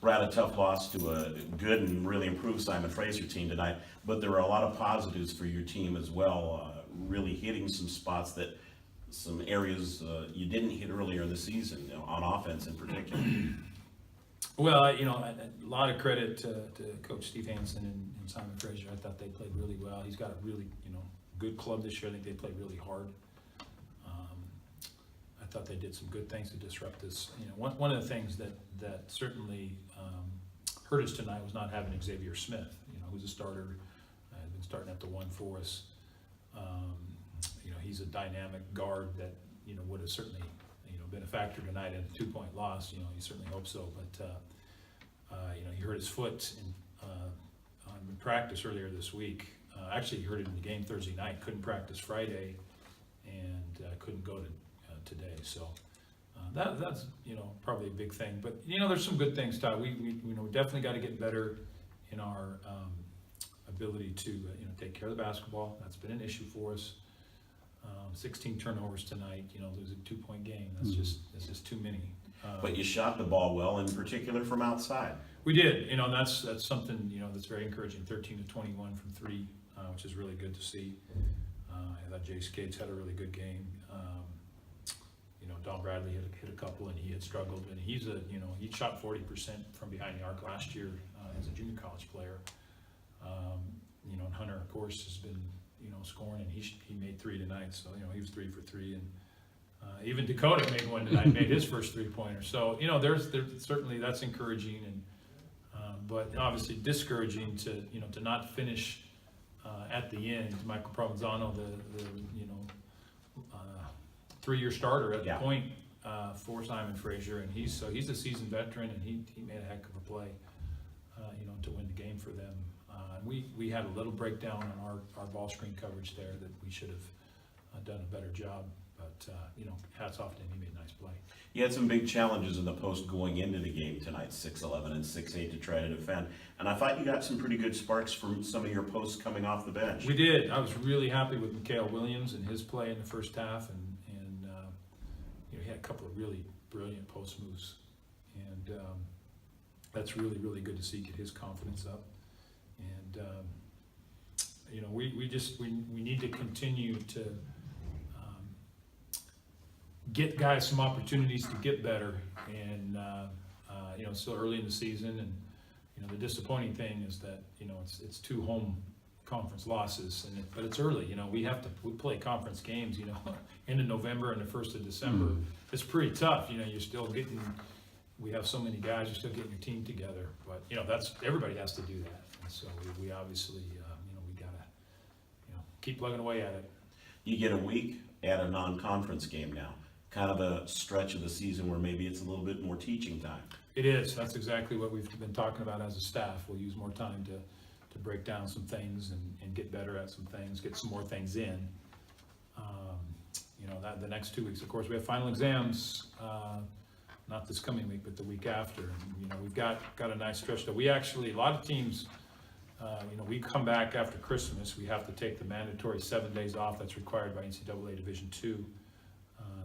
Brad, a tough loss to a good and really improved Simon Fraser team tonight, but there were a lot of positives for your team as well, really hitting some spots that, some areas you didn't hit earlier in the season, on offense in particular. Well, a lot of credit to Coach Steve Hansen and Simon Fraser. I thought they played really well. He's got a really, good club this year. I think they played really hard. I thought they did some good things to disrupt this. One of the things that certainly hurt us tonight was not having Xavier Smith, who's a starter, has been starting at the one for us. He's a dynamic guard that, would have certainly, been a factor tonight in a 2-point loss. You certainly hope so, but he hurt his foot in practice earlier this week. Actually, he hurt it in the game Thursday night. Couldn't practice Friday, and couldn't go to today. So that's probably a big thing. But there's some good things, Todd. We definitely got to get better in our ability to take care of the basketball. That's been an issue for us. 16 turnovers tonight. Lose a 2-point game. That's just too many. But you shot the ball well, in particular from outside. We did. And that's something that's very encouraging. 13 to 21 from 3, which is really good to see. I thought Jay Skates had a really good game. Don Bradley hit a couple, and he had struggled. And he shot 40% from behind the arc last year as a junior college player. And Hunter, of course, has been scoring, and he made 3 tonight. So he was 3 for 3, and even Dakota made one tonight, made his first 3-pointer. So there's certainly that's encouraging, and but obviously discouraging to not finish at the end. Michael Provenzano, the 3-year starter at the point for Simon Fraser, and he's a seasoned veteran, and he made a heck of a play, to win the game for them. We had a little breakdown on our ball screen coverage there that we should have done a better job. But hats off to him. He made a nice play. You had some big challenges in the post going into the game tonight, 6'11" and 6'8" to try to defend. And I thought you got some pretty good sparks from some of your posts coming off the bench. We did. I was really happy with Mikhail Williams and his play in the first half, and he had a couple of really brilliant post moves, and that's really, really good to see, get his confidence up. And we need to continue to get guys some opportunities to get better, and it's still early in the season, and the disappointing thing is that it's 2 home conference losses, but it's early. We play conference games end of November and the 1st of December. It's pretty tough. You're still getting. We have so many guys. You're still getting your team together, but that's everybody has to do that. And so we obviously we gotta keep plugging away at it. You get a week at a non-conference game now. Kind of a stretch of the season where maybe it's a little bit more teaching time. It is. That's exactly what we've been talking about as a staff. We'll use more time to break down some things and get better at some things, get some more things in. That the next 2 weeks, of course, we have final exams, not this coming week, but the week after. And, we've got a nice stretch that we actually, a lot of teams, we come back after Christmas. We have to take the mandatory 7 days off that's required by NCAA Division II.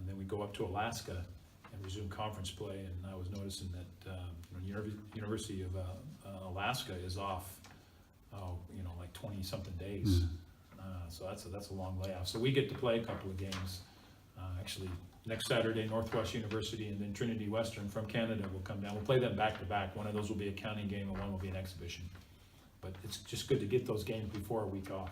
Then we go up to Alaska and resume conference play. And I was noticing that University of Alaska is off, like 20-something days. So that's a long layoff. So we get to play a couple of games. Actually, next Saturday, Northwest University, and then Trinity Western from Canada will come down. We'll play them back to back. One of those will be a counting game, and one will be an exhibition. But it's just good to get those games before a week off.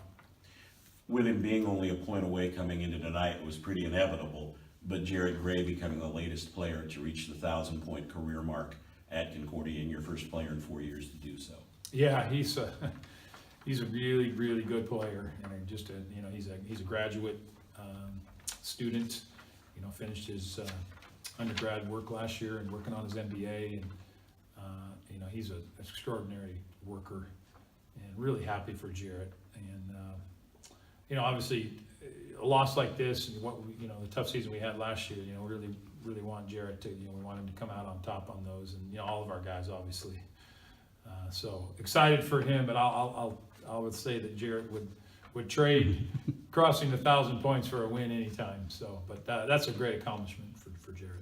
With him being only a point away coming into tonight, it was pretty inevitable. But Jared Gray becoming the latest player to reach the 1,000-point career mark at Concordia, and your first player in 4 years to do so. Yeah, he's a really, really good player, and just he's a graduate student. Finished his undergrad work last year and working on his MBA, and he's an extraordinary worker, and really happy for Jarrett. And obviously a loss like this, and the tough season we had last year, really want Jarrett to, we want him to come out on top on those, and all of our guys obviously. So excited for him, but I would say that Jarrett would trade crossing the 1,000 points for a win anytime. So, but that's a great accomplishment for Jarrett.